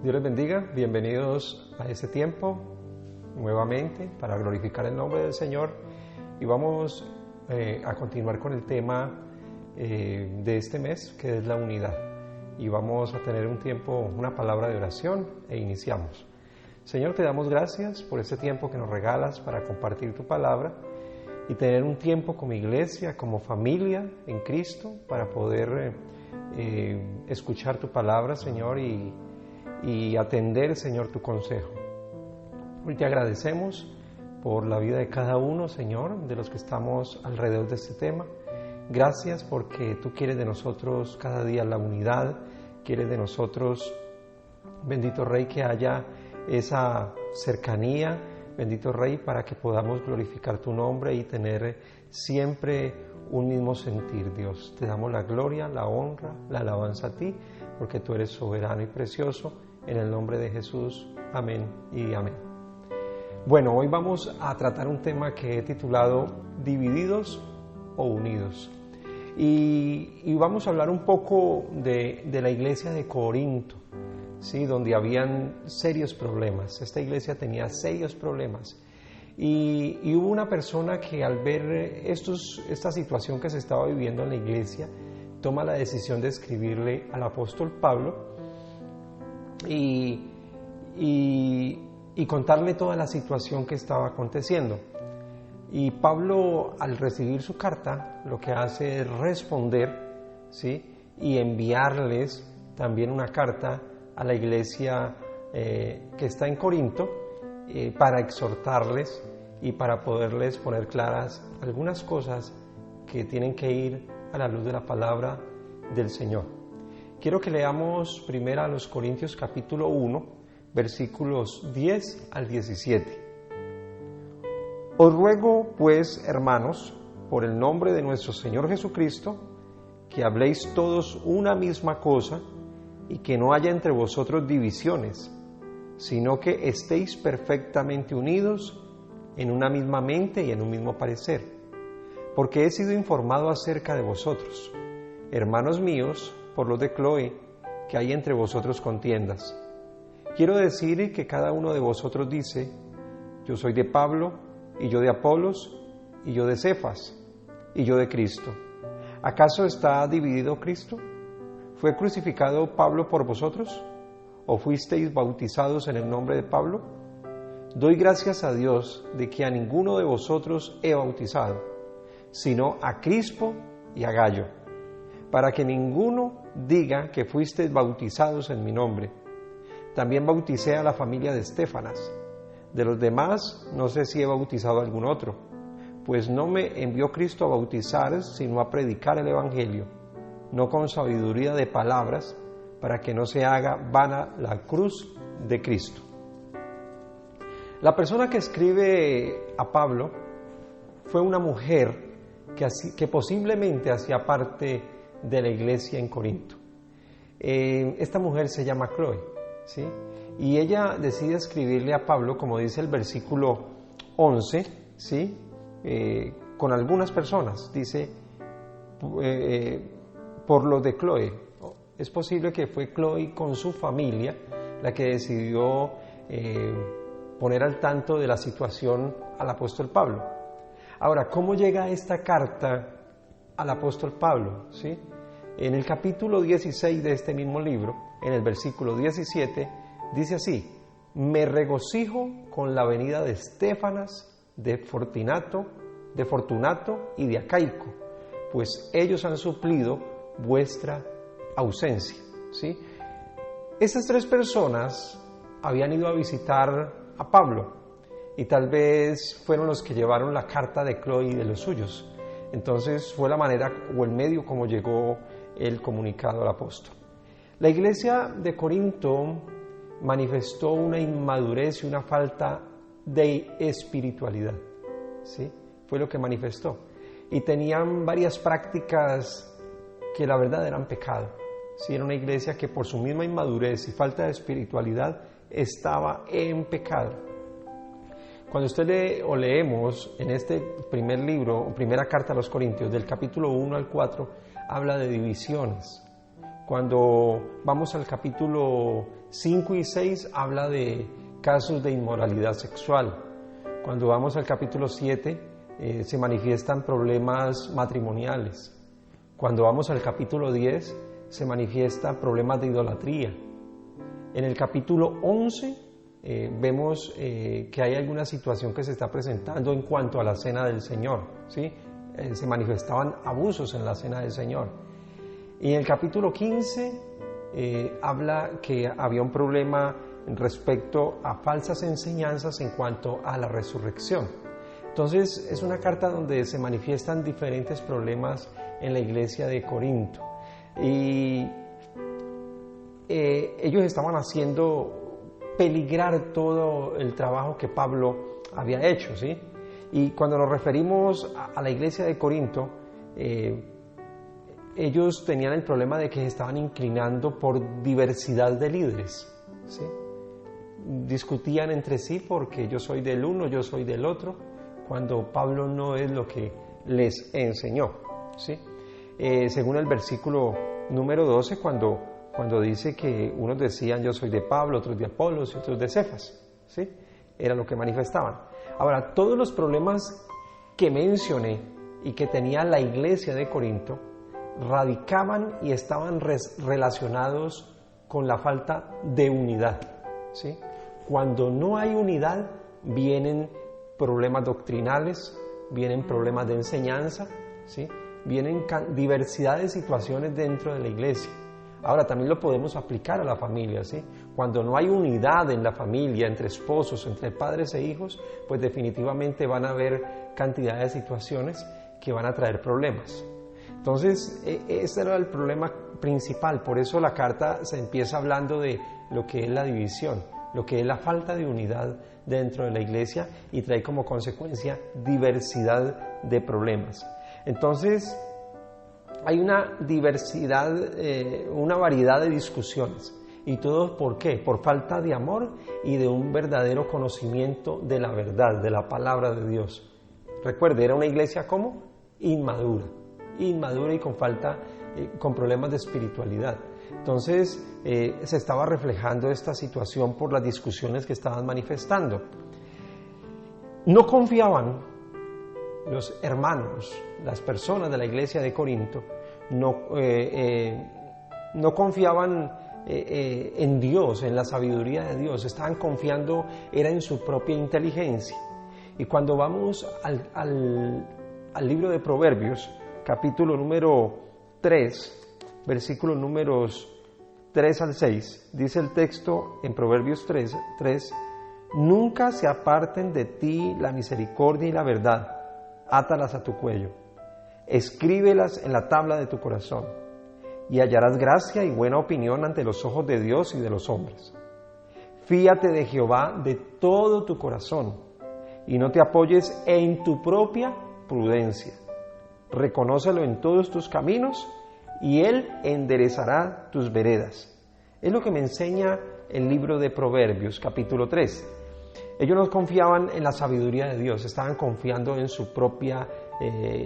Dios les bendiga, bienvenidos a este tiempo nuevamente para glorificar el nombre del Señor y vamos a continuar con el tema de este mes, que es la unidad, y vamos a tener un tiempo, una palabra de oración e iniciamos. Señor, te damos gracias por este tiempo que nos regalas para compartir tu palabra y tener un tiempo como iglesia, como familia en Cristo, para poder escuchar tu palabra, Señor, y atender, Señor, tu consejo. Hoy te agradecemos por la vida de cada uno, Señor, de los que estamos alrededor de este tema. Gracias porque tú quieres de nosotros cada día la unidad, quieres de nosotros, bendito Rey, que haya esa cercanía, bendito Rey, para que podamos glorificar tu nombre y tener siempre un mismo sentir, Dios. Te damos la gloria, la honra, la alabanza a ti, porque tú eres soberano y precioso. En el nombre de Jesús, amén y amén. Bueno, hoy vamos a tratar un tema que he titulado Divididos o Unidos. Y vamos a hablar un poco de la iglesia de Corinto, ¿sí? Donde habían serios problemas. Esta iglesia tenía serios problemas. Y hubo una persona que al ver esta situación que se estaba viviendo en la iglesia, toma la decisión de escribirle al apóstol Pablo y contarle toda la situación que estaba aconteciendo. Y Pablo, al recibir su carta, lo que hace es responder, ¿sí? Y enviarles también una carta a la iglesia que está en Corinto para exhortarles y para poderles poner claras algunas cosas que tienen que ir a la luz de la palabra del Señor. Quiero que leamos primero a los Corintios capítulo 1, versículos 10 al 17. Os ruego, pues, hermanos, por el nombre de nuestro Señor Jesucristo, que habléis todos una misma cosa y que no haya entre vosotros divisiones, sino que estéis perfectamente unidos en una misma mente y en un mismo parecer. Porque he sido informado acerca de vosotros, hermanos míos, por los de Cloé, que hay entre vosotros contiendas. Quiero decir que cada uno de vosotros dice: yo soy de Pablo, y yo de Apolos, y yo de Cefas, y yo de Cristo. ¿Acaso está dividido Cristo? ¿Fue crucificado Pablo por vosotros? ¿O fuisteis bautizados en el nombre de Pablo? Doy gracias a Dios de que a ninguno de vosotros he bautizado, sino a Crispo y a Gayo, para que ninguno diga que fuisteis bautizados en mi nombre. También bauticé a la familia de Estéfanas. De los demás no sé si he bautizado a algún otro, pues no me envió Cristo a bautizar, sino a predicar el Evangelio, no con sabiduría de palabras, para que no se haga vana la cruz de Cristo. La persona que escribe a Pablo fue una mujer que posiblemente hacía parte de la iglesia en Corinto. Esta mujer se llama Cloé, ¿sí? Y ella decide escribirle a Pablo, como dice el versículo 11, ¿sí? Con algunas personas, dice, por los de Cloé. Es posible que fue Cloé con su familia la que decidió poner al tanto de la situación al apóstol Pablo. Ahora, ¿cómo llega esta carta al apóstol Pablo? ¿Sí? En el capítulo 16 de este mismo libro, en el versículo 17, dice así: me regocijo con la venida de Estéfanas, de Fortunato y de Acaico, pues ellos han suplido vuestra ausencia. ¿Sí? Estas tres personas habían ido a visitar a Pablo y tal vez fueron los que llevaron la carta de Cloé y de los suyos. Entonces fue la manera o el medio como llegó el comunicado al apóstol. La iglesia de Corinto manifestó una inmadurez y una falta de espiritualidad, ¿sí? Fue lo que manifestó. Y tenían varias prácticas que la verdad eran pecado. ¿Sí? Era una iglesia que por su misma inmadurez y falta de espiritualidad estaba en pecado. Cuando usted lee o leemos en este primer libro, o primera carta a los Corintios, del capítulo 1 al 4, habla de divisiones. Cuando vamos al capítulo 5 y 6 habla de casos de inmoralidad sexual. Cuando vamos al capítulo 7 se manifiestan problemas matrimoniales. Cuando vamos al capítulo 10 se manifiestan problemas de idolatría. En el capítulo 11 vemos que hay alguna situación que se está presentando en cuanto a la cena del Señor, ¿sí? Se manifestaban abusos en la cena del Señor. Y en el capítulo 15 habla que había un problema respecto a falsas enseñanzas en cuanto a la resurrección. Entonces es una carta donde se manifiestan diferentes problemas en la iglesia de Corinto. Y ellos estaban haciendo peligrar todo el trabajo que Pablo había hecho, ¿sí? Y cuando nos referimos a la iglesia de Corinto, ellos tenían el problema de que se estaban inclinando por diversidad de líderes, ¿sí? Discutían entre sí porque yo soy del uno, yo soy del otro, cuando Pablo no es lo que les enseñó, ¿sí? Según el versículo número 12, cuando dice que unos decían yo soy de Pablo, otros de Apolos y otros de Cefas, ¿sí? Era lo que manifestaban. Ahora, todos los problemas que mencioné y que tenía la iglesia de Corinto radicaban y estaban relacionados con la falta de unidad, ¿sí? Cuando no hay unidad, vienen problemas doctrinales, vienen problemas de enseñanza, ¿sí? Vienen diversidad de situaciones dentro de la iglesia. Ahora también lo podemos aplicar a la familia, ¿sí? Cuando no hay unidad en la familia, entre esposos, entre padres e hijos, pues definitivamente van a haber cantidad de situaciones que van a traer problemas. Entonces, ese era el problema principal, por eso la carta se empieza hablando de lo que es la división, lo que es la falta de unidad dentro de la iglesia y trae como consecuencia diversidad de problemas. Entonces, hay una diversidad, una variedad de discusiones. ¿Y todo por qué? Por falta de amor y de un verdadero conocimiento de la verdad, de la palabra de Dios. Recuerde, era una iglesia ¿cómo? Inmadura y con falta, con problemas de espiritualidad. Entonces, se estaba reflejando esta situación por las discusiones que estaban manifestando. No confiaban los hermanos, las personas de la iglesia de Corinto, no confiaban en Dios, en la sabiduría de Dios, estaban confiando, era en su propia inteligencia. Y cuando vamos al libro de Proverbios, capítulo número 3, versículos números 3 al 6, dice el texto en Proverbios 3, nunca se aparten de ti la misericordia y la verdad, átalas a tu cuello, escríbelas en la tabla de tu corazón, y hallarás gracia y buena opinión ante los ojos de Dios y de los hombres. Fíate de Jehová de todo tu corazón, y no te apoyes en tu propia prudencia. Reconócelo en todos tus caminos, y Él enderezará tus veredas. Es lo que me enseña el libro de Proverbios, capítulo 3. Ellos no confiaban en la sabiduría de Dios, estaban confiando en su propia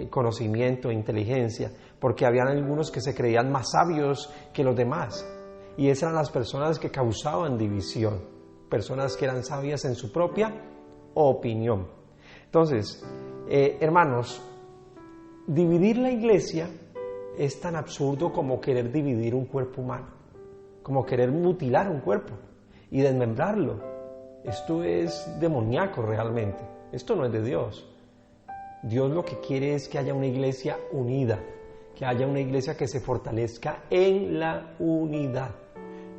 conocimiento e inteligencia, porque habían algunos que se creían más sabios que los demás, y esas eran las personas que causaban división, personas que eran sabias en su propia opinión. Entonces, hermanos, dividir la iglesia es tan absurdo como querer dividir un cuerpo humano, como querer mutilar un cuerpo y desmembrarlo. Esto es demoníaco realmente, esto no es de Dios. Dios lo que quiere es que haya una iglesia unida, que haya una iglesia que se fortalezca en la unidad,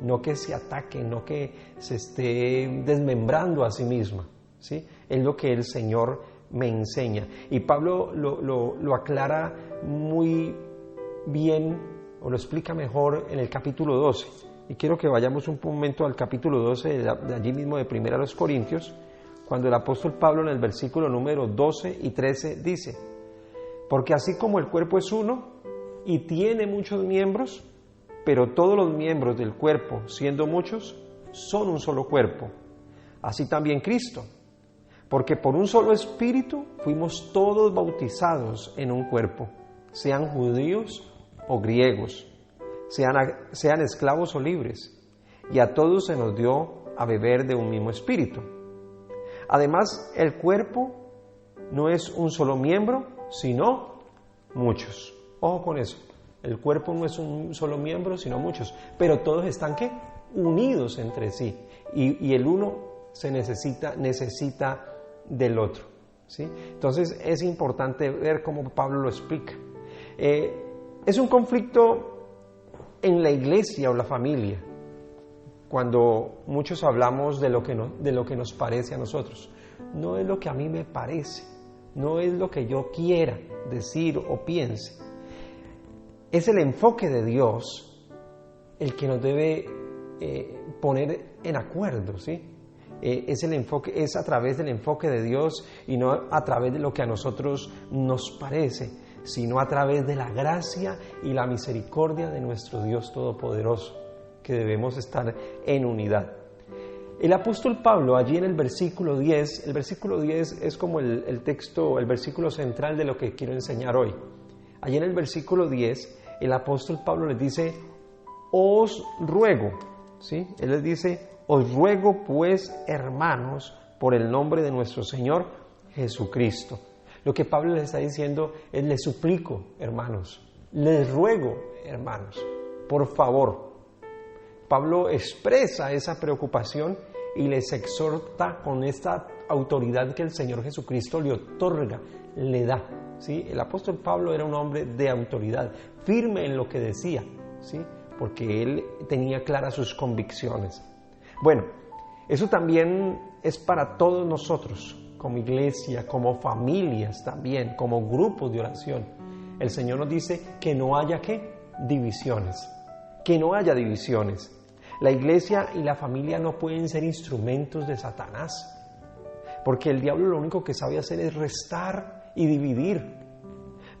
no que se ataque, no que se esté desmembrando a sí misma, ¿sí? Es lo que el Señor me enseña. Y Pablo lo aclara muy bien, o lo explica mejor en el capítulo 12. Y quiero que vayamos un momento al capítulo 12 de allí mismo de 1 Corintios, cuando el apóstol Pablo en el versículo número 12 y 13 dice: porque así como el cuerpo es uno y tiene muchos miembros, pero todos los miembros del cuerpo, siendo muchos, son un solo cuerpo, así también Cristo. Porque por un solo espíritu fuimos todos bautizados en un cuerpo, sean judíos o griegos, sean esclavos o libres, y a todos se nos dio a beber de un mismo espíritu. Además, el cuerpo no es un solo miembro, sino muchos. Ojo con eso. El cuerpo no es un solo miembro, sino muchos. Pero todos están, ¿qué? Unidos entre sí. Y el uno se necesita del otro, ¿sí? Entonces, es importante ver cómo Pablo lo explica. Es un conflicto en la iglesia o la familia, cuando muchos hablamos de lo que nos parece a nosotros. No es lo que a mí me parece, no es lo que yo quiera decir o piense. Es el enfoque de Dios el que nos debe poner en acuerdo, ¿sí? Es a través del enfoque de Dios y no a través de lo que a nosotros nos parece, sino a través de la gracia y la misericordia de nuestro Dios Todopoderoso, que debemos estar en unidad. El apóstol Pablo, allí en el versículo 10 es como el texto, el versículo central de lo que quiero enseñar hoy. Allí en el versículo 10, el apóstol Pablo les dice, os ruego, ¿sí? Él les dice, os ruego pues, hermanos, por el nombre de nuestro Señor Jesucristo. Lo que Pablo les está diciendo es, les suplico, hermanos, les ruego, hermanos, por favor. Pablo expresa esa preocupación y les exhorta con esta autoridad que el Señor Jesucristo le otorga, le da, ¿sí? El apóstol Pablo era un hombre de autoridad, firme en lo que decía, ¿sí? Porque él tenía claras sus convicciones. Bueno, eso también es para todos nosotros, como iglesia, como familias también, como grupos de oración. El Señor nos dice que no haya, ¿qué? Divisiones. Que no haya divisiones. La iglesia y la familia no pueden ser instrumentos de Satanás, porque el diablo lo único que sabe hacer es restar y dividir.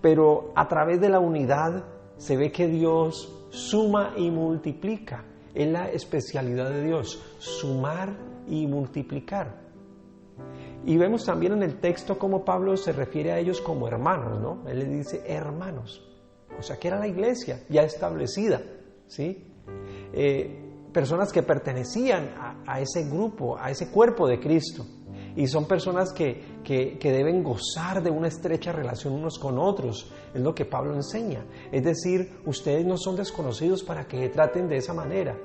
Pero a través de la unidad se ve que Dios suma y multiplica. Es la especialidad de Dios, sumar y multiplicar. Y vemos también en el texto cómo Pablo se refiere a ellos como hermanos, ¿no? Él les dice hermanos, o sea que era la iglesia ya establecida, ¿sí? Personas que pertenecían a ese grupo, a ese cuerpo de Cristo, y son personas que deben gozar de una estrecha relación unos con otros, es lo que Pablo enseña. Es decir, ustedes no son desconocidos para que traten de esa manera.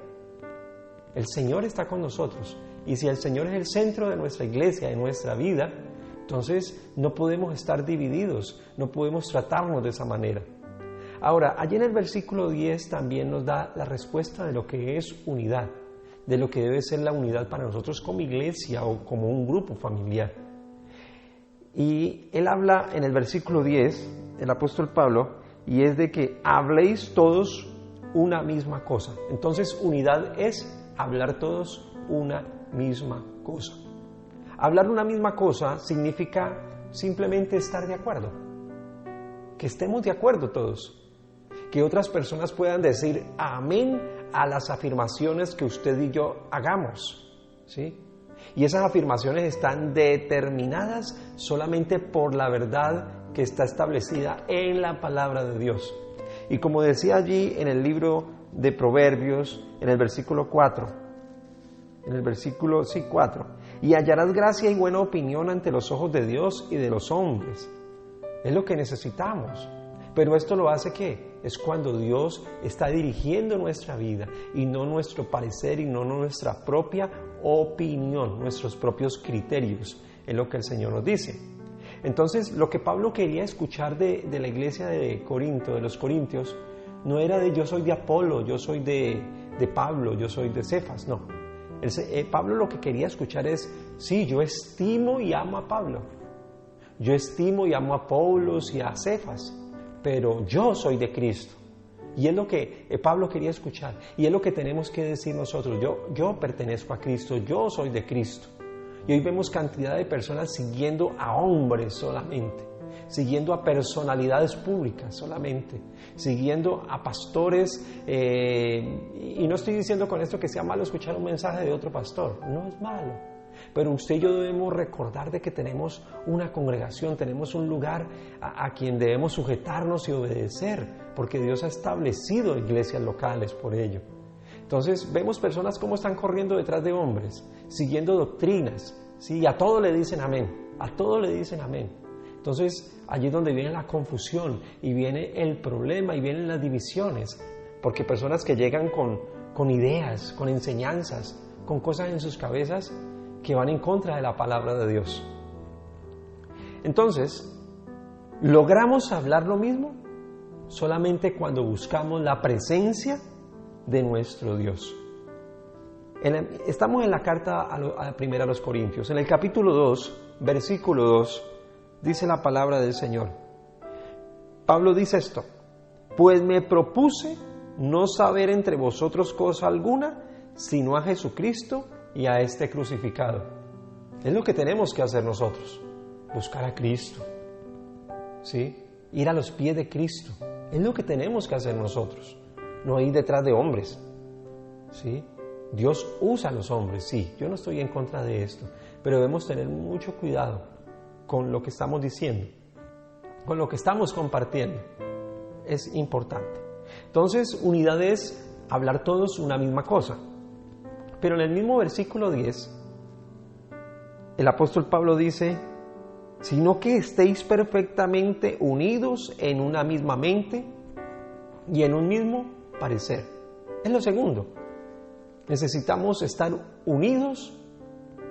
El Señor está con nosotros, y si el Señor es el centro de nuestra iglesia, de nuestra vida, entonces no podemos estar divididos, no podemos tratarnos de esa manera. Ahora, allí en el versículo 10 también nos da la respuesta de lo que es unidad, de lo que debe ser la unidad para nosotros como iglesia o como un grupo familiar. Y él habla en el versículo 10, el apóstol Pablo, y es de que habléis todos una misma cosa. Entonces, unidad es hablar todos una misma cosa. Hablar una misma cosa significa simplemente estar de acuerdo, que estemos de acuerdo todos. Que otras personas puedan decir amén a las afirmaciones que usted y yo hagamos, ¿sí? Y esas afirmaciones están determinadas solamente por la verdad que está establecida en la palabra de Dios. Y como decía allí en el libro de Proverbios, en el versículo 4, y hallarás gracia y buena opinión ante los ojos de Dios y de los hombres. Es lo que necesitamos. Pero esto lo hace ¿qué? Es cuando Dios está dirigiendo nuestra vida y no nuestro parecer y no nuestra propia opinión, nuestros propios criterios, es lo que el Señor nos dice. Entonces, lo que Pablo quería escuchar de la iglesia de Corinto, de los corintios, no era de yo soy de Apolo, yo soy de Pablo, yo soy de Cefas, no. Pablo lo que quería escuchar es, sí, yo estimo y amo a Pablo, yo estimo y amo a Apolos y a Cefas, pero yo soy de Cristo. Y es lo que Pablo quería escuchar. Y es lo que tenemos que decir nosotros. Yo pertenezco a Cristo, yo soy de Cristo. Y hoy vemos cantidad de personas siguiendo a hombres solamente, siguiendo a personalidades públicas solamente, siguiendo a pastores. Y no estoy diciendo con esto que sea malo escuchar un mensaje de otro pastor. No es malo. Pero usted y yo debemos recordar de que tenemos una congregación, tenemos un lugar a quien debemos sujetarnos y obedecer, porque Dios ha establecido iglesias locales por ello. Entonces vemos personas como están corriendo detrás de hombres, siguiendo doctrinas, ¿sí? Y a todo le dicen amén, a todo le dicen amén. Entonces allí es donde viene la confusión y viene el problema y vienen las divisiones, porque personas que llegan con ideas, con enseñanzas, con cosas en sus cabezas que van en contra de la palabra de Dios. Entonces, ¿logramos hablar lo mismo? Solamente cuando buscamos la presencia de nuestro Dios. Estamos en la carta a primera a los Corintios. En el capítulo 2, versículo 2, dice la palabra del Señor. Pablo dice esto: pues me propuse no saber entre vosotros cosa alguna, sino a Jesucristo y a este crucificado. Es lo que tenemos que hacer nosotros, buscar a Cristo, ¿sí? Ir a los pies de Cristo. Es lo que tenemos que hacer nosotros, no ir detrás de hombres, ¿sí? Dios usa a los hombres, sí, yo no estoy en contra de esto, pero debemos tener mucho cuidado con lo que estamos diciendo, con lo que estamos compartiendo. Es importante. Entonces, unidad es hablar todos una misma cosa. Pero en el mismo versículo 10, el apóstol Pablo dice: sino que estéis perfectamente unidos en una misma mente y en un mismo parecer. Es lo segundo. Necesitamos estar unidos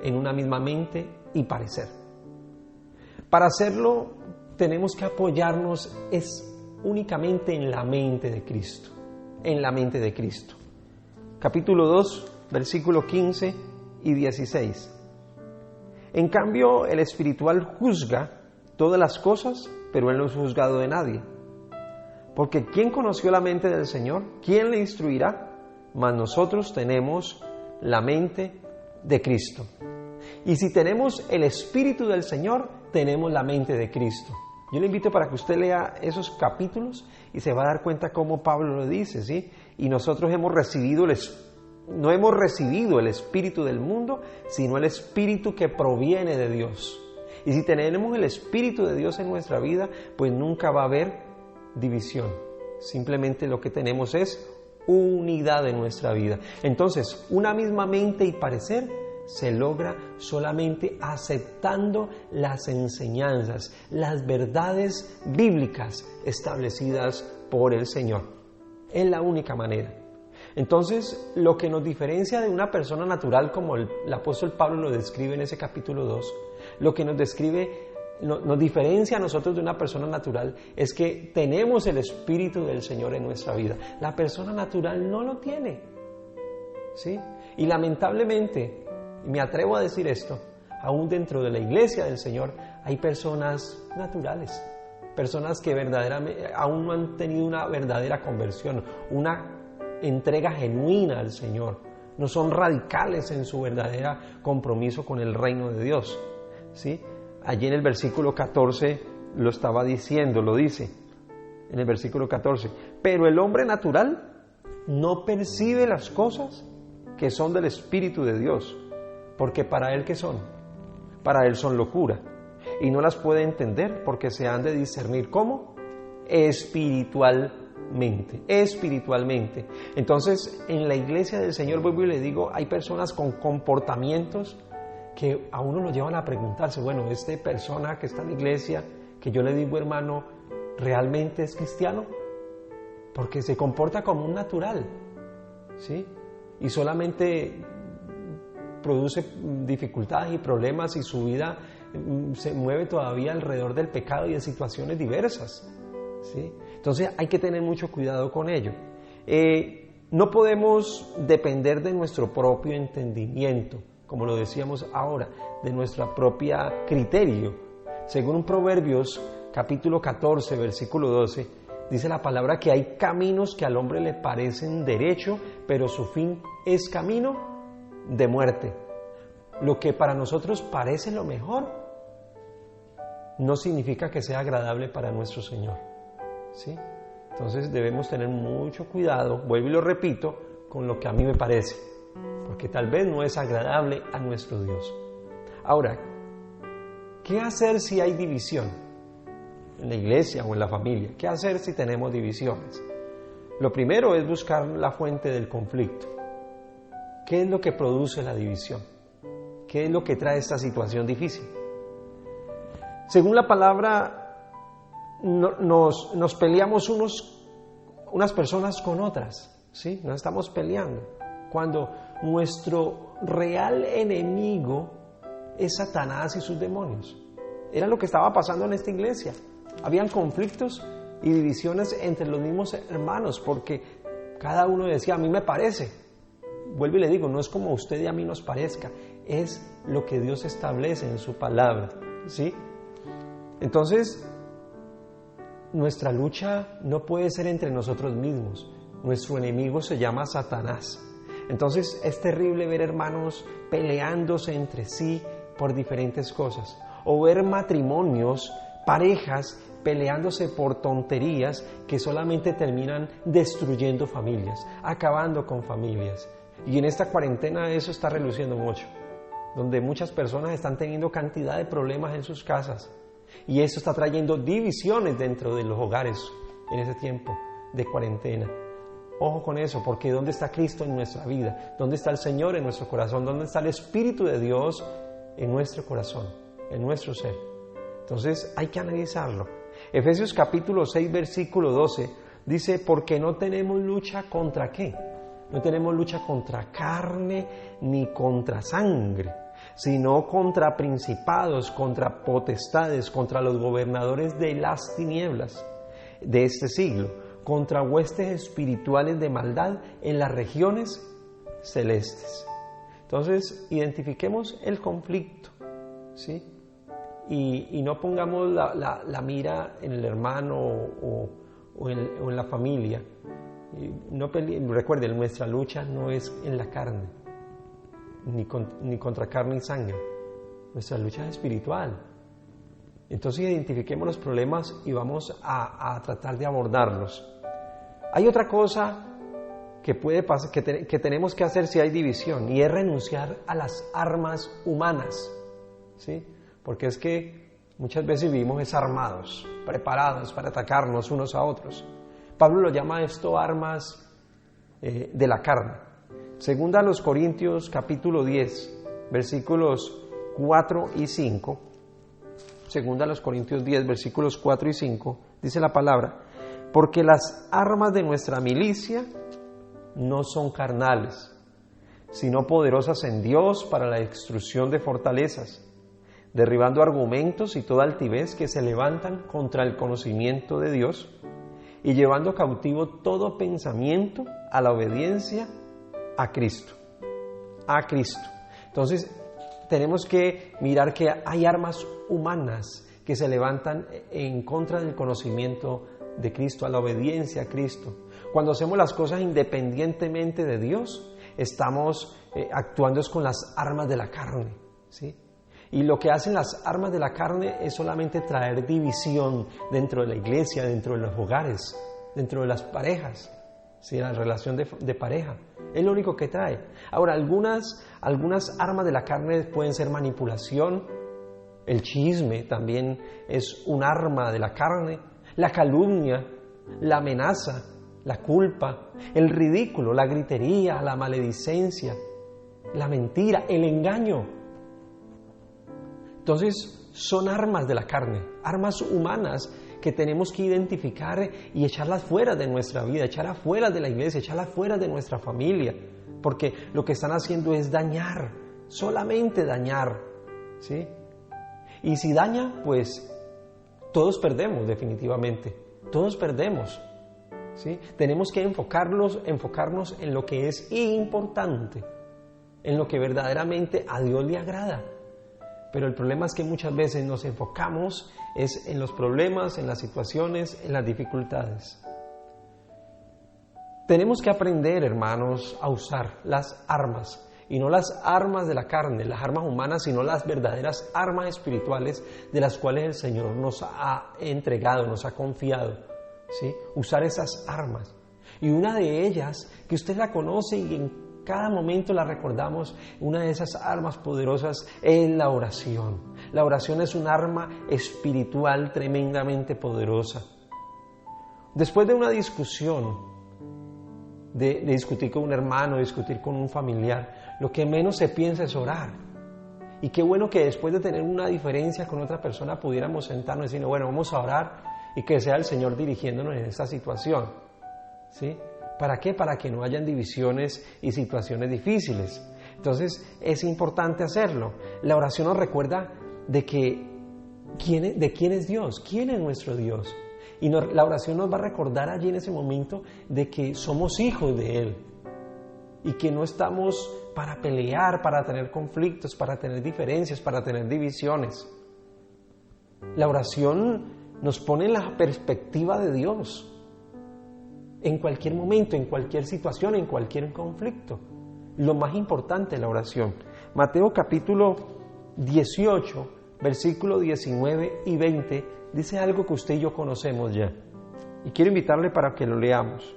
en una misma mente y parecer. Para hacerlo, tenemos que apoyarnos únicamente en la mente de Cristo. En la mente de Cristo. Capítulo 2, versículo 15 y 16. En cambio, el espiritual juzga todas las cosas, pero él no es juzgado de nadie. Porque ¿quién conoció la mente del Señor? ¿Quién le instruirá? Mas nosotros tenemos la mente de Cristo. Y si tenemos el Espíritu del Señor, tenemos la mente de Cristo. Yo le invito para que usted lea esos capítulos y se va a dar cuenta cómo Pablo lo dice, ¿sí? Y nosotros no hemos recibido el espíritu del mundo, sino el espíritu que proviene de Dios. Y si tenemos el espíritu de Dios en nuestra vida, pues nunca va a haber división. Simplemente lo que tenemos es unidad en nuestra vida. Entonces, una misma mente y parecer se logra solamente aceptando las enseñanzas, las verdades bíblicas establecidas por el Señor. Es la única manera. Entonces, lo que nos diferencia de una persona natural, como el apóstol Pablo lo describe en ese capítulo 2, lo que nos diferencia a nosotros de una persona natural es que tenemos el Espíritu del Señor en nuestra vida. La persona natural no lo tiene, ¿sí? Y lamentablemente, y me atrevo a decir esto, aún dentro de la iglesia del Señor hay personas naturales, personas que verdaderamente aún no han tenido una verdadera conversión, una entrega genuina al Señor, no son radicales en su verdadero compromiso con el reino de Dios, ¿sí? Allí en el versículo 14 lo estaba diciendo, lo dice en el versículo 14: pero el hombre natural no percibe las cosas que son del Espíritu de Dios, porque para él, ¿qué son? Para él son locura, y no las puede entender porque se han de discernir ¿cómo? Espiritualmente. Entonces, en la iglesia del Señor, vuelvo y le digo, hay personas con comportamientos que a uno lo llevan a preguntarse, bueno, esta persona que está en la iglesia, que yo le digo hermano, ¿realmente es cristiano? Porque se comporta como un natural, ¿sí? Y solamente produce dificultades y problemas y su vida se mueve todavía alrededor del pecado y de situaciones diversas, ¿sí? Entonces hay que tener mucho cuidado con ello. No podemos depender de nuestro propio entendimiento, como lo decíamos ahora, de nuestro propio criterio. Según Proverbios capítulo 14, versículo 12, dice la palabra que hay caminos que al hombre le parecen derecho, pero su fin es camino de muerte. Lo que para nosotros parece lo mejor, no significa que sea agradable para nuestro Señor, ¿sí? Entonces debemos tener mucho cuidado, vuelvo y lo repito, con lo que a mí me parece, porque tal vez no es agradable a nuestro Dios. Ahora, ¿qué hacer si hay división en la iglesia o en la familia? ¿Qué hacer si tenemos divisiones? Lo primero es buscar la fuente del conflicto. ¿Qué es lo que produce la división? ¿Qué es lo que trae esta situación difícil? Según la palabra, nos peleamos unas personas con otras, ¿sí? Nos estamos peleando. Cuando nuestro real enemigo es Satanás y sus demonios. Era lo que estaba pasando en esta iglesia. Habían conflictos y divisiones entre los mismos hermanos, porque cada uno decía, a mí me parece. Vuelvo y le digo, no es como a usted y a mí nos parezca, es lo que Dios establece en su palabra, ¿sí? Entonces, nuestra lucha no puede ser entre nosotros mismos. Nuestro enemigo se llama Satanás. Entonces, es terrible ver hermanos peleándose entre sí por diferentes cosas, o ver matrimonios, parejas peleándose por tonterías que solamente terminan destruyendo familias, acabando con familias. Y en esta cuarentena eso está reluciendo mucho, donde muchas personas están teniendo cantidad de problemas en sus casas, y eso está trayendo divisiones dentro de los hogares en ese tiempo de cuarentena. Ojo con eso, porque ¿dónde está Cristo en nuestra vida? ¿Dónde está el Señor en nuestro corazón? ¿Dónde está el Espíritu de Dios en nuestro corazón, en nuestro ser? Entonces hay que analizarlo. Efesios capítulo 6, versículo 12, dice, porque no tenemos lucha contra ¿qué? No tenemos lucha contra carne ni contra sangre, sino contra principados, contra potestades, contra los gobernadores de las tinieblas de este siglo, contra huestes espirituales de maldad en las regiones celestes. Entonces, identifiquemos el conflicto, ¿sí? Y no pongamos la mira en el hermano o en la familia. Recuerden, nuestra lucha no es en la carne, ni contra carne y sangre. Nuestra lucha es espiritual. Entonces identifiquemos los problemas y vamos a tratar de abordarlos. Hay otra cosa que puede pasar, que tenemos que hacer si hay división, y es renunciar a las armas humanas, ¿sí? Porque es que muchas veces vivimos desarmados, preparados para atacarnos unos a otros. Pablo lo llama esto armas de la carne. Segunda a los Corintios capítulo 10, versículos 4 y 5. Segunda a los Corintios 10, versículos 4 y 5, dice la palabra, porque las armas de nuestra milicia no son carnales, sino poderosas en Dios para la destrucción de fortalezas, derribando argumentos y toda altivez que se levantan contra el conocimiento de Dios, y llevando cautivo todo pensamiento a la obediencia a Cristo. A Cristo. Entonces, tenemos que mirar que hay armas humanas que se levantan en contra del conocimiento de Cristo, a la obediencia a Cristo. Cuando hacemos las cosas independientemente de Dios, estamos actuando con las armas de la carne, ¿sí? Y lo que hacen las armas de la carne es solamente traer división dentro de la iglesia, dentro de los hogares, dentro de las parejas, ¿sí? La relación de pareja. Es lo único que trae. Ahora, algunas armas de la carne pueden ser manipulación, el chisme también es un arma de la carne, la calumnia, la amenaza, la culpa, el ridículo, la gritería, la maledicencia, la mentira, el engaño. Entonces, son armas de la carne, armas humanas que tenemos que identificar y echarlas fuera de nuestra vida, echarlas fuera de la iglesia, echarlas fuera de nuestra familia, porque lo que están haciendo es dañar, solamente dañar, ¿sí? Y si daña, pues todos perdemos definitivamente, todos perdemos, ¿sí? Tenemos que enfocarnos en lo que es importante, en lo que verdaderamente a Dios le agrada. Pero el problema es que muchas veces nos enfocamos es en los problemas, en las situaciones, en las dificultades. Tenemos que aprender, hermanos, a usar las armas, y no las armas de la carne, las armas humanas, sino las verdaderas armas espirituales de las cuales el Señor nos ha entregado, nos ha confiado, ¿sí? Usar esas armas. Y una de ellas, que usted la conoce y Cada momento la recordamos. Una de esas armas poderosas es la oración. La oración es un arma espiritual tremendamente poderosa. Después de una discusión, de discutir con un hermano, de discutir con un familiar, lo que menos se piensa es orar. Y qué bueno que después de tener una diferencia con otra persona pudiéramos sentarnos y decir, bueno, vamos a orar y que sea el Señor dirigiéndonos en esta situación. ¿Sí? ¿Para qué? Para que no hayan divisiones y situaciones difíciles. Entonces es importante hacerlo. La oración nos recuerda de quién es Dios, quién es nuestro Dios. Y la oración nos va a recordar allí en ese momento de que somos hijos de Él y que no estamos para pelear, para tener conflictos, para tener diferencias, para tener divisiones. La oración nos pone en la perspectiva de Dios en cualquier momento, en cualquier situación, en cualquier conflicto. Lo más importante es la oración. Mateo capítulo 18, versículo 19 y 20, dice algo que usted y yo conocemos ya. Y quiero invitarle para que lo leamos.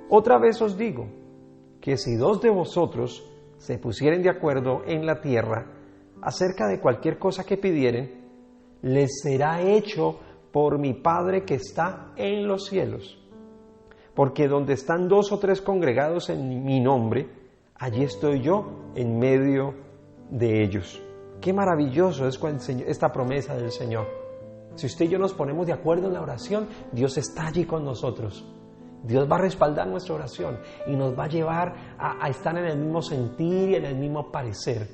Otra vez os digo, que si 2 de vosotros se pusieren de acuerdo en la tierra acerca de cualquier cosa que pidieren, les será hecho por mi Padre que está en los cielos. Porque donde están 2 o 3 congregados en mi nombre, allí estoy yo en medio de ellos. Qué maravilloso es esta promesa del Señor. Si usted y yo nos ponemos de acuerdo en la oración, Dios está allí con nosotros. Dios va a respaldar nuestra oración y nos va a llevar a estar en el mismo sentir y en el mismo parecer.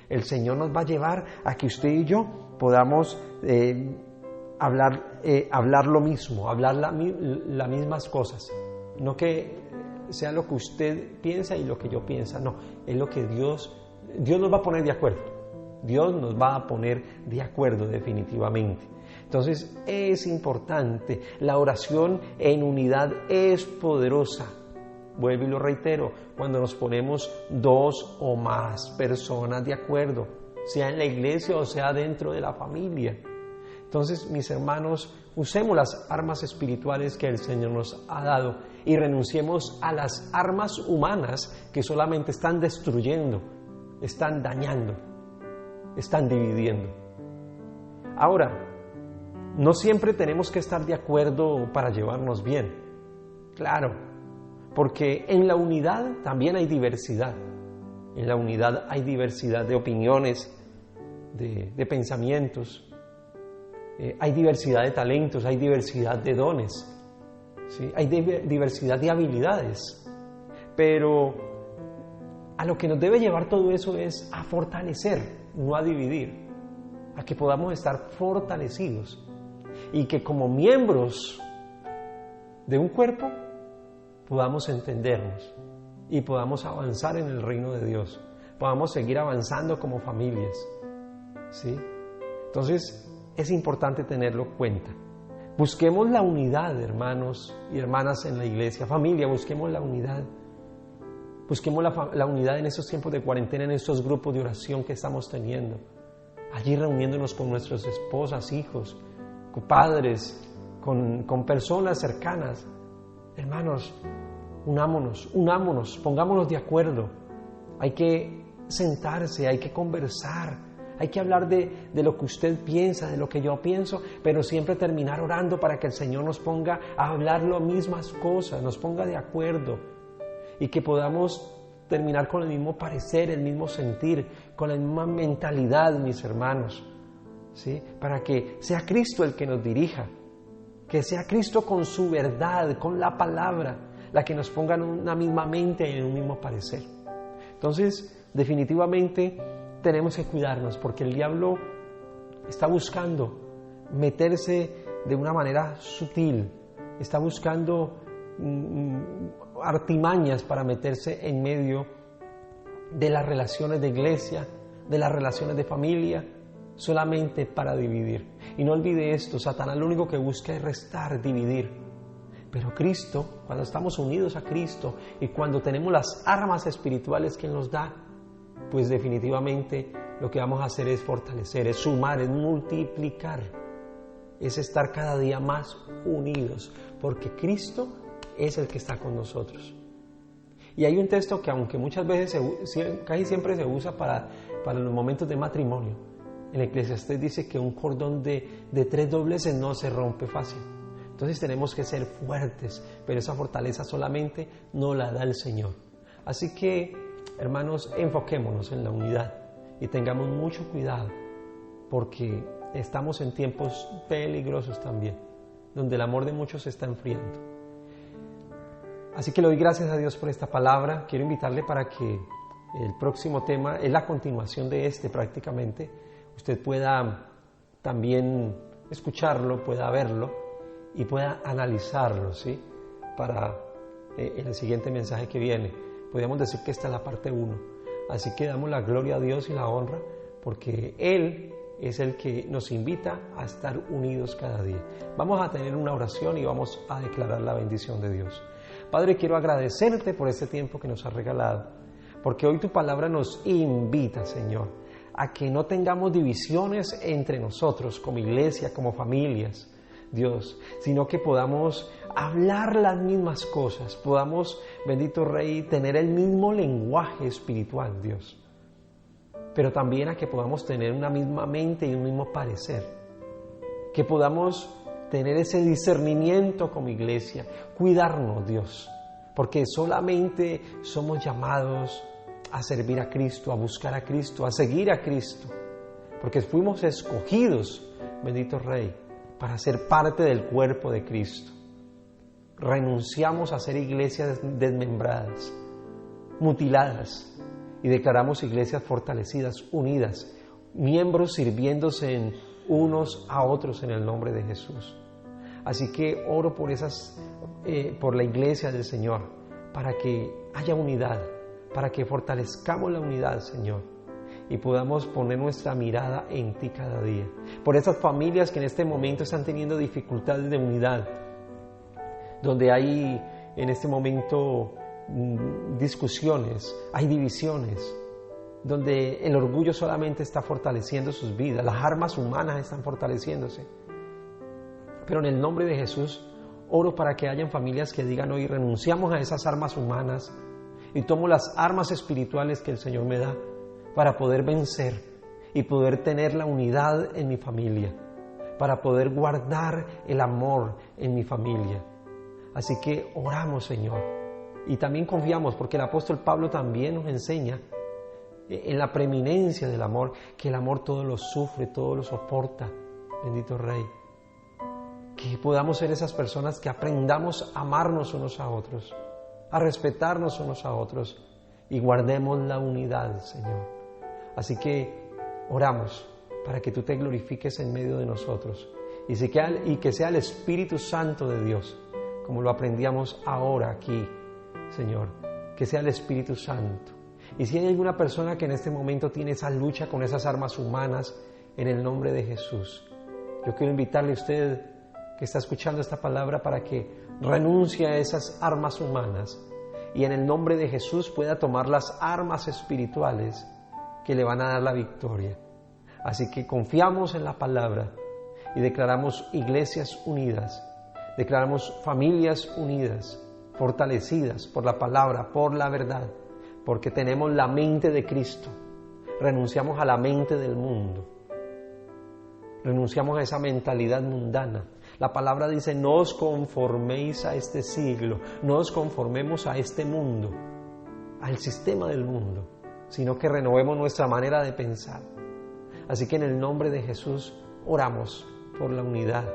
El Señor nos va a llevar a que usted y yo podamos hablar lo mismo, hablar las mismas cosas. No que sea lo que usted piensa y lo que yo piensa, no, es lo que Dios nos va a poner de acuerdo. Dios nos va a poner de acuerdo definitivamente. Entonces es importante, la oración en unidad es poderosa. Vuelvo y lo reitero, cuando nos ponemos 2 o más personas de acuerdo, sea en la iglesia o sea dentro de la familia. Entonces, mis hermanos, usemos las armas espirituales que el Señor nos ha dado y renunciemos a las armas humanas que solamente están destruyendo, están dañando, están dividiendo. Ahora, no siempre tenemos que estar de acuerdo para llevarnos bien. Claro, porque en la unidad también hay diversidad. En la unidad hay diversidad de opiniones, de pensamientos. Hay diversidad de talentos, hay diversidad de dones, ¿sí? Hay diversidad de habilidades. Pero a lo que nos debe llevar todo eso es a fortalecer, no a dividir. A que podamos estar fortalecidos y que como miembros de un cuerpo podamos entendernos y podamos avanzar en el reino de Dios, podamos seguir avanzando como familias, ¿sí? Entonces es importante tenerlo en cuenta. Busquemos la unidad, hermanos y hermanas en la iglesia, familia, busquemos la unidad. Busquemos la unidad en estos tiempos de cuarentena, en estos grupos de oración que estamos teniendo. Allí reuniéndonos con nuestras esposas, hijos, con padres, con personas cercanas. Hermanos, unámonos, pongámonos de acuerdo. Hay que sentarse, hay que conversar, hay que hablar de lo que usted piensa, de lo que yo pienso, pero siempre terminar orando para que el Señor nos ponga a hablar las mismas cosas, nos ponga de acuerdo y que podamos terminar con el mismo parecer, el mismo sentir, con la misma mentalidad, mis hermanos, ¿sí? Para que sea Cristo el que nos dirija, que sea Cristo con su verdad, con la palabra, la que nos ponga en una misma mente y en un mismo parecer. Entonces, definitivamente tenemos que cuidarnos porque el diablo está buscando meterse de una manera sutil, está buscando artimañas para meterse en medio de las relaciones de iglesia, de las relaciones de familia, solamente para dividir. Y no olvide esto, Satanás lo único que busca es restar, dividir. Pero Cristo, cuando estamos unidos a Cristo y cuando tenemos las armas espirituales que Él nos da, pues definitivamente lo que vamos a hacer es fortalecer, es sumar, es multiplicar, es estar cada día más unidos, porque Cristo es el que está con nosotros. Y hay un texto que aunque muchas veces, casi siempre se usa para los momentos de matrimonio, en Eclesiastés dice que un cordón de 3 dobleces no se rompe fácil. Entonces tenemos que ser fuertes, pero esa fortaleza solamente nos la da el Señor. Así que, hermanos, enfoquémonos en la unidad y tengamos mucho cuidado, porque estamos en tiempos peligrosos también, donde el amor de muchos se está enfriando. Así que le doy gracias a Dios por esta palabra. Quiero invitarle para que el próximo tema es la continuación de este prácticamente. Usted pueda también escucharlo, pueda verlo y pueda analizarlo, ¿sí? Para el siguiente mensaje que viene. Podríamos decir que esta es la parte 1. Así que damos la gloria a Dios y la honra, porque Él es el que nos invita a estar unidos cada día. Vamos a tener una oración y vamos a declarar la bendición de Dios. Padre, quiero agradecerte por este tiempo que nos has regalado, porque hoy tu palabra nos invita, Señor, a que no tengamos divisiones entre nosotros como iglesia, como familias, Dios, sino que podamos hablar las mismas cosas, podamos, bendito Rey, tener el mismo lenguaje espiritual, Dios, pero también a que podamos tener una misma mente y un mismo parecer, que podamos tener ese discernimiento como iglesia, cuidarnos, Dios, porque solamente somos llamados a servir a Cristo, a buscar a Cristo, a seguir a Cristo, porque fuimos escogidos, bendito Rey, para ser parte del cuerpo de Cristo. Renunciamos a ser iglesias desmembradas, mutiladas, y declaramos iglesias fortalecidas, unidas, miembros sirviéndose en unos a otros en el nombre de Jesús. Así que oro por la iglesia del Señor, para que haya unidad, para que fortalezcamos la unidad, Señor, y podamos poner nuestra mirada en ti cada día. Por esas familias que en este momento están teniendo dificultades de unidad, donde hay en este momento discusiones, hay divisiones, donde el orgullo solamente está fortaleciendo sus vidas, las armas humanas están fortaleciéndose. Pero en el nombre de Jesús, oro para que hayan familias que digan hoy, renunciamos a esas armas humanas y tomo las armas espirituales que el Señor me da para poder vencer y poder tener la unidad en mi familia, para poder guardar el amor en mi familia. Así que oramos, Señor, y también confiamos, porque el apóstol Pablo también nos enseña en la preeminencia del amor, que el amor todo lo sufre, todo lo soporta, bendito Rey. Que podamos ser esas personas que aprendamos a amarnos unos a otros, a respetarnos unos a otros y guardemos la unidad, Señor. Así que oramos para que tú te glorifiques en medio de nosotros y que sea el Espíritu Santo de Dios, como lo aprendíamos ahora aquí, Señor, que sea el Espíritu Santo. Y si hay alguna persona que en este momento tiene esa lucha con esas armas humanas, en el nombre de Jesús, yo quiero invitarle a usted que está escuchando esta palabra para que renuncie a esas armas humanas y en el nombre de Jesús pueda tomar las armas espirituales que le van a dar la victoria. Así que confiamos en la palabra y declaramos iglesias unidas, declaramos familias unidas, fortalecidas por la palabra, por la verdad, porque tenemos la mente de Cristo. Renunciamos a la mente del mundo, renunciamos a esa mentalidad mundana. La palabra dice, no os conforméis a este siglo, no os conformemos a este mundo, al sistema del mundo, sino que renovemos nuestra manera de pensar. Así que en el nombre de Jesús oramos por la unidad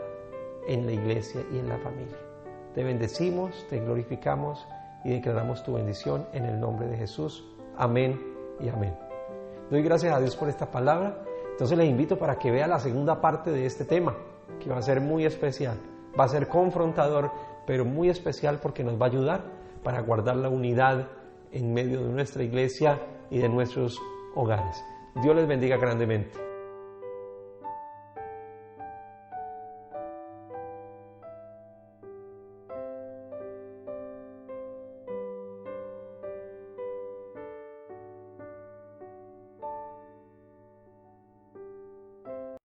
en la iglesia y en la familia. Te bendecimos, te glorificamos y declaramos tu bendición en el nombre de Jesús. Amén y amén. Doy gracias a Dios por esta palabra. Entonces les invito para que vea la segunda parte de este tema, que va a ser muy especial, va a ser confrontador, pero muy especial porque nos va a ayudar para guardar la unidad en medio de nuestra iglesia y de nuestros hogares. Dios les bendiga grandemente.